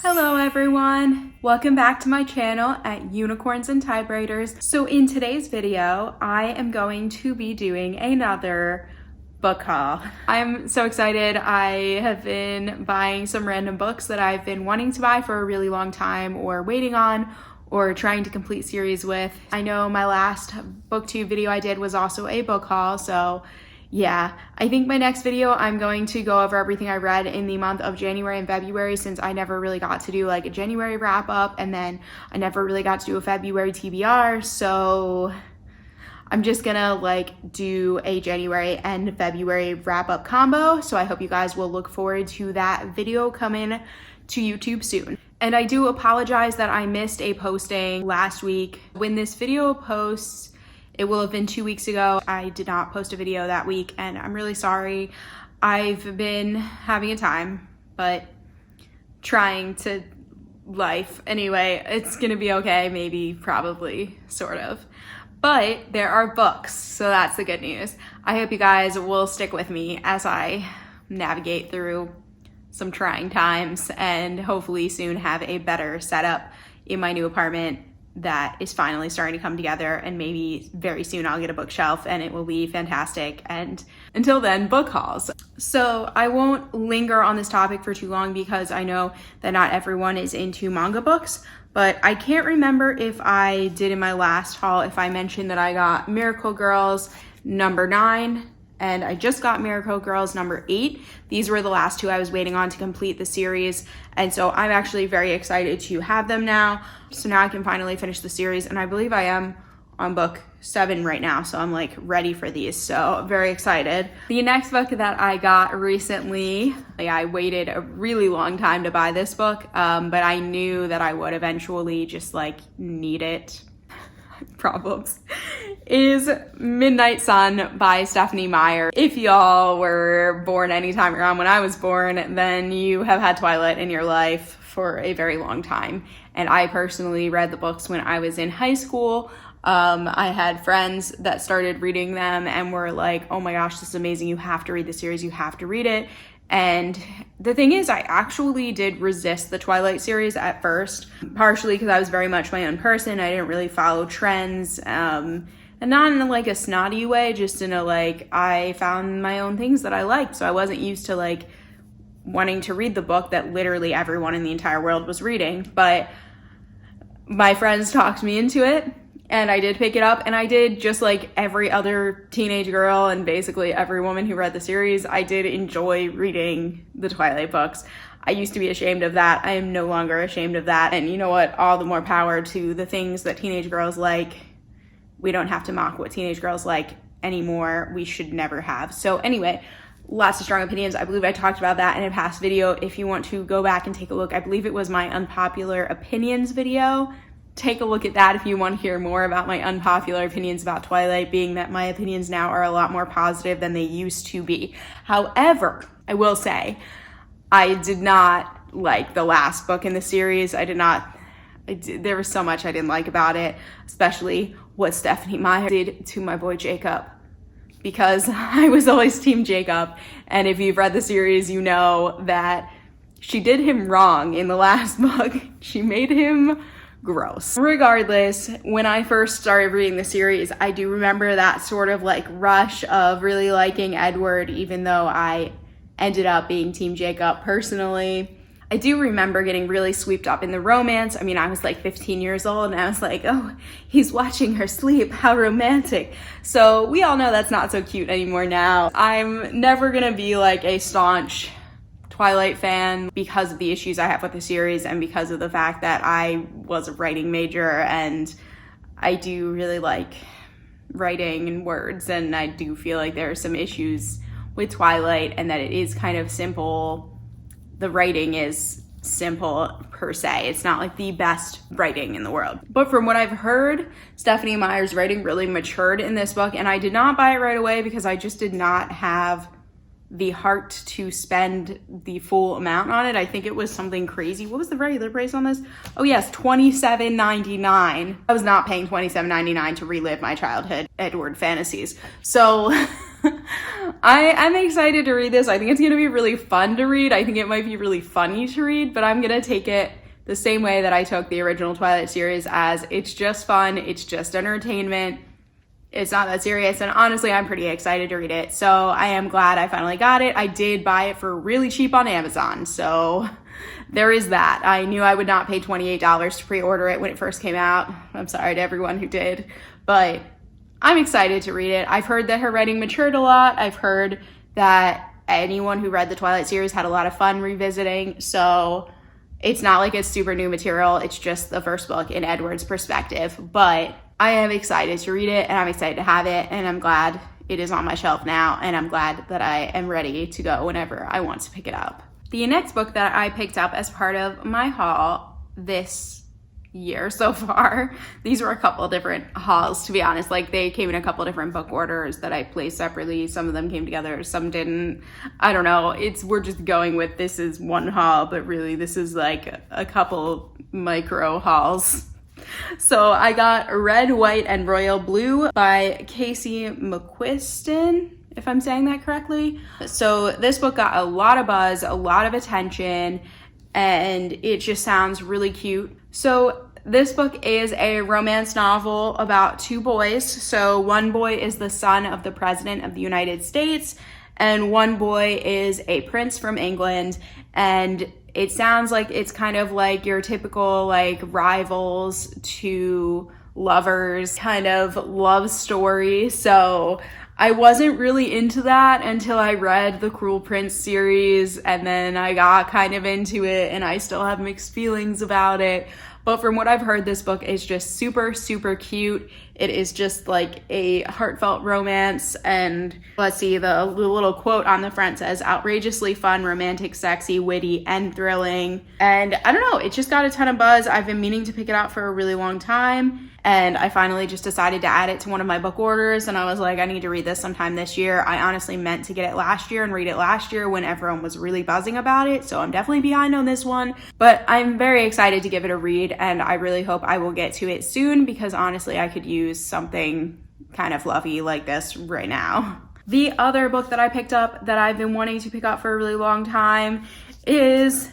Hello everyone! Welcome back to my channel at Unicorns and Typewriters. So in today's video, I am going to be doing another book haul. I'm so excited. I have been buying some random books that I've been wanting to buy for a really long time or waiting on or trying to complete series with. I know my last booktube video I did was also a book haul, so yeah, I think my next video I'm going to go over everything I read in the month of January and February, since I never really got to do like a January wrap up and then I never really got to do a February TBR. So I'm just gonna like do a January and February wrap up combo. So I hope you guys will look forward to that video coming to YouTube soon. And I do apologize that I missed a posting last week. When this video posts, it will have been 2 weeks ago. I did not post a video that week and I'm really sorry. I've been having a time, but trying to life. Anyway, it's gonna be okay, maybe, probably, sort of. But there are books, so that's the good news. I hope you guys will stick with me as I navigate through some trying times and hopefully soon have a better setup in my new apartment that is finally starting to come together, and maybe very soon I'll get a bookshelf and it will be fantastic. And until then, book hauls. So I won't linger on this topic for too long because I know that not everyone is into manga books, but I can't remember if I did in my last haul, if I mentioned that I got Miracle Girls number 9 and I just got Miracle Girls number 8. These were the last two I was waiting on to complete the series. And so I'm actually very excited to have them now. So now I can finally finish the series. And I believe I am on book 7 right now. So I'm like ready for these. So very excited. The next book that I got recently, I waited a really long time to buy this book, but I knew that I would eventually just like need it. Problems, is Midnight Sun by Stephanie Meyer. If y'all were born anytime around when I was born, then you have had Twilight in your life for a very long time. And I personally read the books when I was in high school. I had friends that started reading them and were like, oh my gosh, this is amazing. You have to read the series. You have to read it. And the thing is, I actually did resist the Twilight series at first, partially because I was very much my own person. I didn't really follow trends, and not in like a snotty way, just in a like, I found my own things that I liked. So I wasn't used to like wanting to read the book that literally everyone in the entire world was reading. But my friends talked me into it. And I did pick it up, and I did, just like every other teenage girl and basically every woman who read the series, I did enjoy reading the Twilight books. I used to be ashamed of that. I am no longer ashamed of that. And you know what? All the more power to the things that teenage girls like. We don't have to mock what teenage girls like anymore. We should never have. So anyway, lots of strong opinions. I believe I talked about that in a past video. If you want to go back and take a look, I believe it was my unpopular opinions video. Take a look at that if you want to hear more about my unpopular opinions about Twilight, being that my opinions now are a lot more positive than they used to be. However, I will say, I did not like the last book in the series. There was so much I didn't like about it, especially what Stephanie Meyer did to my boy Jacob, because I was always Team Jacob. And if you've read the series, you know that she did him wrong in the last book. She made him gross. Regardless, when I first started reading the series, I do remember that sort of like rush of really liking Edward, even though I ended up being Team Jacob personally. I do remember getting really swept up in the romance. I mean, I was like 15 years old and I was like, oh, he's watching her sleep, how romantic. So we all know that's not so cute anymore now. I'm never gonna be like a staunch Twilight fan because of the issues I have with the series and because of the fact that I was a writing major and I do really like writing and words, and I do feel like there are some issues with Twilight and that it is kind of simple. The writing is simple per se. It's not like the best writing in the world. But from what I've heard, Stephanie Meyer's writing really matured in this book, and I did not buy it right away because I just did not have the heart to spend the full amount on it. I think it was something crazy. What was the regular price on this? Oh yes, $27.99. I was not paying $27.99 to relive my childhood Edward fantasies. So I'm excited to read this. I think it's going to be really fun to read. I think it might be really funny to read, but I'm going to take it the same way that I took the original Twilight series, as it's just fun. It's just entertainment. It's not that serious. And honestly, I'm pretty excited to read it. So I am glad I finally got it. I did buy it for really cheap on Amazon. So there is that. I knew I would not pay $28 to pre-order it when it first came out. I'm sorry to everyone who did, but I'm excited to read it. I've heard that her writing matured a lot. I've heard that anyone who read the Twilight series had a lot of fun revisiting. So it's not like it's super new material. It's just the first book in Edward's perspective. But I am excited to read it, and I'm excited to have it, and I'm glad it is on my shelf now, and I'm glad that I am ready to go whenever I want to pick it up. The next book that I picked up as part of my haul this year so far, these were a couple different hauls, to be honest. Like, they came in a couple different book orders that I placed separately. Some of them came together, some didn't. I don't know. We're just going with this is one haul, but really this is like a couple micro hauls. So I got Red, White, and Royal Blue by Casey Mcquisten, if I'm saying that correctly. So this book got a lot of buzz, a lot of attention, and it just sounds really cute. So this book is a romance novel about two boys. So one boy is the son of the President of the United States, and one boy is a prince from England. And it sounds like it's kind of like your typical like rivals to lovers kind of love story. So I wasn't really into that until I read the Cruel Prince series, and then I got kind of into it, and I still have mixed feelings about it. But from what I've heard, this book is just super, super cute. It is just like a heartfelt romance. And let's see, the little quote on the front says, outrageously fun, romantic, sexy, witty, and thrilling. And I don't know, it just got a ton of buzz. I've been meaning to pick it up for a really long time, and I finally just decided to add it to one of my book orders. And I was like, I need to read this sometime this year. I honestly meant to get it last year and read it last year when everyone was really buzzing about it. So I'm definitely behind on this one, but I'm very excited to give it a read, and I really hope I will get to it soon, because honestly, I could use something kind of fluffy like this right now. The other book that I picked up that I've been wanting to pick up for a really long time is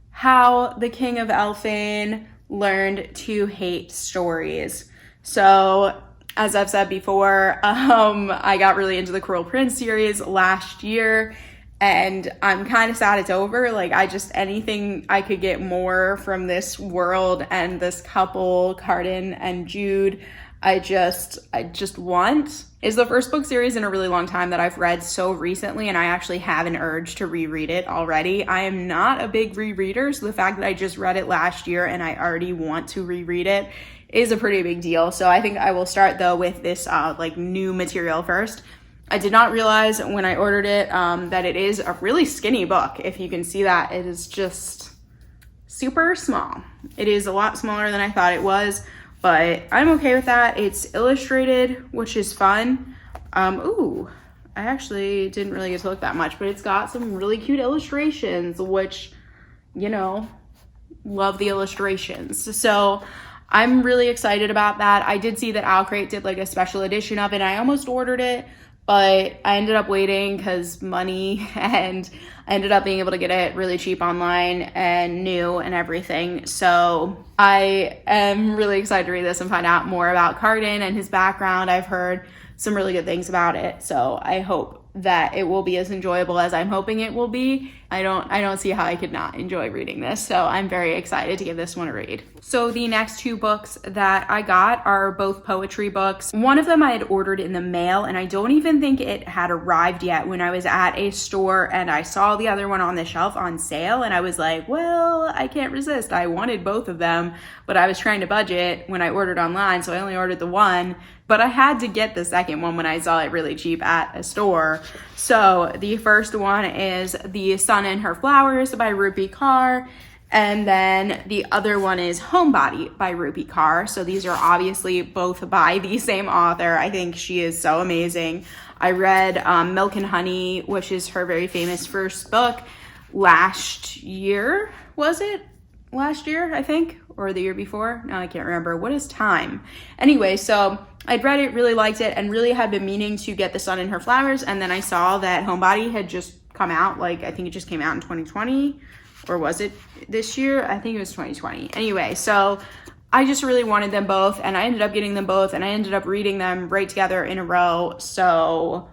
How the King of Elfin Learned to Hate Stories. So as I've said before, I got really into the Cruel Prince series last year, and I'm kind of sad it's over. Like, anything I could get more from this world and this couple, Cardan and Jude, I just want. It's the first book series in a really long time that I've read so recently, and I actually have an urge to reread it already. I am not a big rereader, so the fact that I just read it last year and I already want to reread it is a pretty big deal. So I think I will start though with this like new material first. I did not realize when I ordered it that it is a really skinny book. If you can see that, it is just super small. It is a lot smaller than I thought it was, but I'm okay with that. It's illustrated, which is fun. Ooh, I actually didn't really get to look that much, but it's got some really cute illustrations, which, you know, love the illustrations. So I'm really excited about that. I did see that Owlcrate did like a special edition of it. I almost ordered it, but I ended up waiting because money, and I ended up being able to get it really cheap online and new and everything. So I am really excited to read this and find out more about Cardan and his background. I've heard some really good things about it, so I hope that it will be as enjoyable as I'm hoping it will be. I don't see how I could not enjoy reading this, so I'm very excited to give this one a read. So the next two books that I got are both poetry books. One of them I had ordered in the mail, and I don't even think it had arrived yet when I was at a store, and I saw the other one on the shelf on sale, and I was like, well, I can't resist. I wanted both of them, but I was trying to budget when I ordered online, so I only ordered the one, but I had to get the second one when I saw it really cheap at a store. So the first one is The Sun and Her Flowers by Rupi Kaur, and then the other one is Homebody by Rupi Kaur. So these are obviously both by the same author. I think she is so amazing. I read Milk and Honey, which is her very famous first book, last year, was it? last year, I think, or the year before. No, I can't remember. What is time? Anyway, so I'd read it, really liked it, and really had been meaning to get The Sun and Her Flowers. And then I saw that Homebody had just come out. Like, I think it just came out in 2020, or was it this year? I think it was 2020. Anyway, so I just really wanted them both, and I ended up getting them both, and I ended up reading them right together in a row. So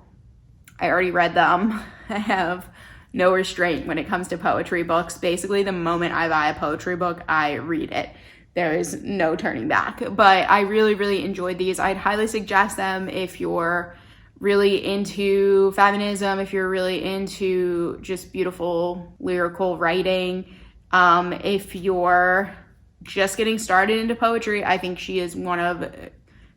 I already read them. I have no restraint when it comes to poetry books. Basically, the moment I buy a poetry book, I read it. There is no turning back. But I really, really enjoyed these. I'd highly suggest them if you're really into feminism, if you're really into just beautiful lyrical writing. If you're just getting started into poetry, I think she is one of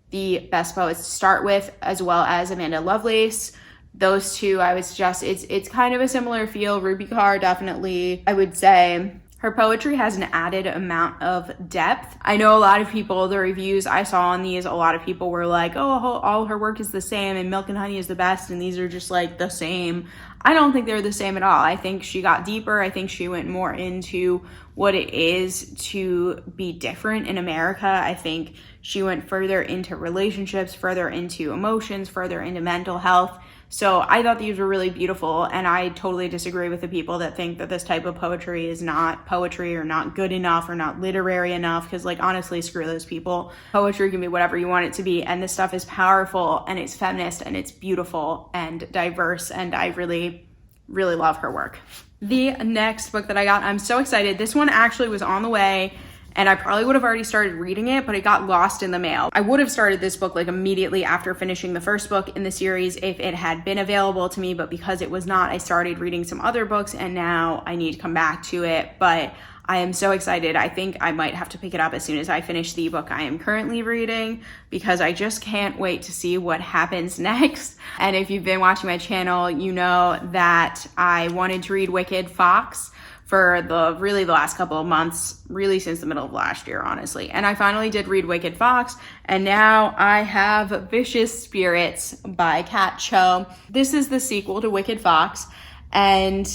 the best poets to start with, as well as Amanda Lovelace. Those two, I would suggest, it's kind of a similar feel. Ruby Carr, definitely, I would say her poetry has an added amount of depth. I know a lot of people, the reviews I saw on these, a lot of people were like, oh, all her work is the same and Milk and Honey is the best and these are just like the same. I don't think they're the same at all. I think she got deeper. I think she went more into what it is to be different in America. I think she went further into relationships, further into emotions, further into mental health. So I thought these were really beautiful, and I totally disagree with the people that think that this type of poetry is not poetry or not good enough or not literary enough, because like honestly, screw those people. Poetry can be whatever you want it to be, and this stuff is powerful and it's feminist and it's beautiful and diverse, and I really, really love her work. The next book that I got, I'm so excited. This one actually was on the way, and I probably would have already started reading it, but it got lost in the mail. I would have started this book like immediately after finishing the first book in the series if it had been available to me, but because it was not, I started reading some other books and now I need to come back to it. But I am so excited. I think I might have to pick it up as soon as I finish the book I am currently reading, because I just can't wait to see what happens next. And if you've been watching my channel, you know that I wanted to read Wicked Fox for the last couple of months, really since the middle of last year, honestly. And I finally did read Wicked Fox, and now I have Vicious Spirits by Cat Cho. This is the sequel to Wicked Fox, and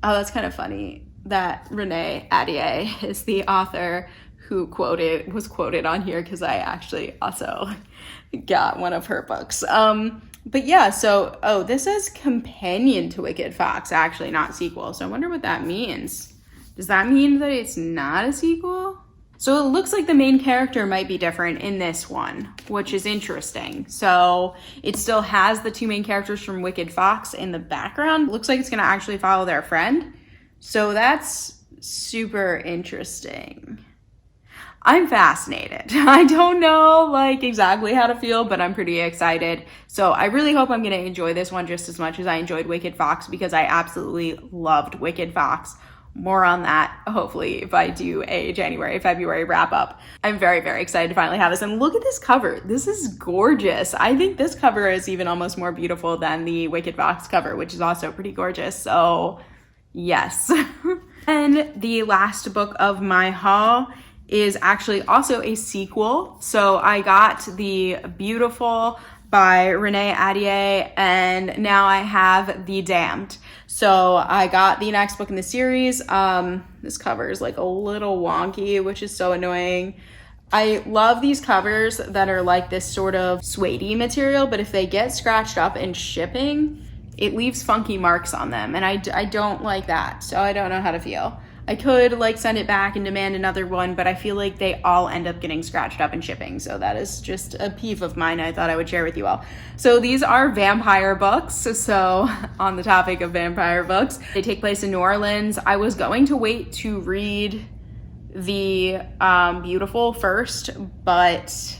oh, that's kind of funny that Renee Addier is the author who was quoted on here, because I actually also got one of her books. But yeah, so, this is companion to Wicked Fox, actually, not sequel. So I wonder what that means. Does that mean that it's not a sequel? So it looks like the main character might be different in this one, which is interesting. So it still has the two main characters from Wicked Fox in the background. Looks like it's gonna actually follow their friend. So that's super interesting. I'm fascinated. I don't know like exactly how to feel, but I'm pretty excited. So I really hope I'm going to enjoy this one just as much as I enjoyed Wicked Fox, because I absolutely loved Wicked Fox. More on that, hopefully, if I do a February wrap up. I'm very, very excited to finally have this. And look at this cover. This is gorgeous. I think this cover is even almost more beautiful than the Wicked Fox cover, which is also pretty gorgeous. So yes. And the last book of my haul is actually also a sequel. So I got The Beautiful by Renee Addier, and now I have The Damned. So I got the next book in the series. This cover is like a little wonky, which is so annoying. I love these covers that are like this sort of suede-y material, but if they get scratched up in shipping, it leaves funky marks on them, and I don't like that, so I don't know how to feel. I could like send it back and demand another one, but I feel like they all end up getting scratched up in shipping. So that is just a peeve of mine I thought I would share with you all. So these are vampire books. So on the topic of vampire books, they take place in New Orleans. I was going to wait to read The Beautiful first, but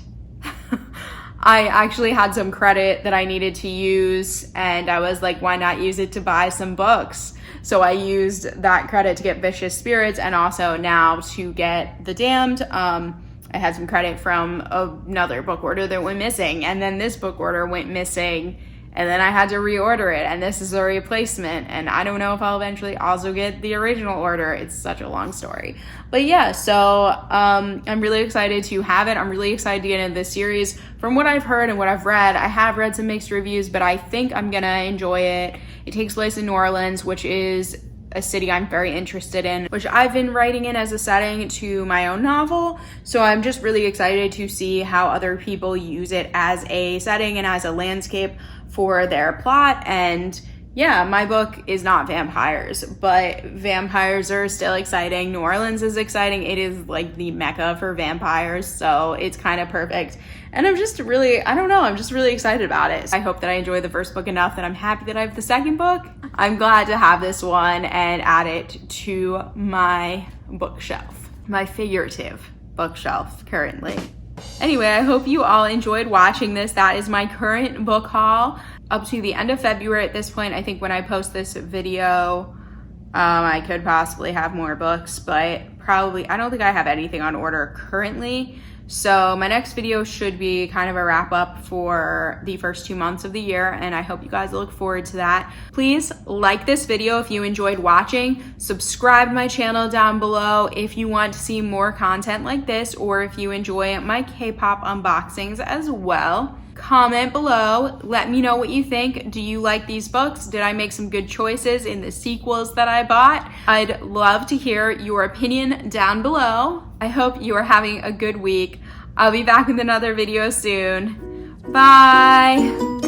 I actually had some credit that I needed to use, and I was like, why not use it to buy some books? So I used that credit to get Vicious Spirits, and also now to get The Damned. I had some credit from another book order that went missing, and then this book order went missing, and then I had to reorder it, and this is a replacement, and I don't know if I'll eventually also get the original order. It's such a long story. But yeah, so I'm really excited to have it. I'm really excited to get into this series. From what I've heard and what I've read, I have read some mixed reviews, but I think I'm gonna enjoy it. It takes place in New Orleans, which is a city I'm very interested in, which I've been writing in as a setting to my own novel. So I'm just really excited to see how other people use it as a setting and as a landscape for their plot. And yeah, my book is not vampires, but vampires are still exciting. New Orleans is exciting. It is like the mecca for vampires, so it's kind of perfect. And I'm just really, I don't know, I'm just really excited about it. I hope that I enjoy the first book enough that I'm happy that I have the second book. I'm glad to have this one and add it to my bookshelf, my figurative bookshelf currently. Anyway, I hope you all enjoyed watching this. That is my current book haul up to the end of February at this point. I think when I post this video, I could possibly have more books, but probably, I don't think I have anything on order currently. So my next video should be kind of a wrap up for the first 2 months of the year, and I hope you guys look forward to that. Please like this video if you enjoyed watching. Subscribe to my channel down below if you want to see more content like this, or if you enjoy my K-pop unboxings as well. Comment below, let me know what you think. Do you like these books? Did I make some good choices in the sequels that I bought? I'd love to hear your opinion down below. I hope you are having a good week. I'll be back with another video soon. Bye!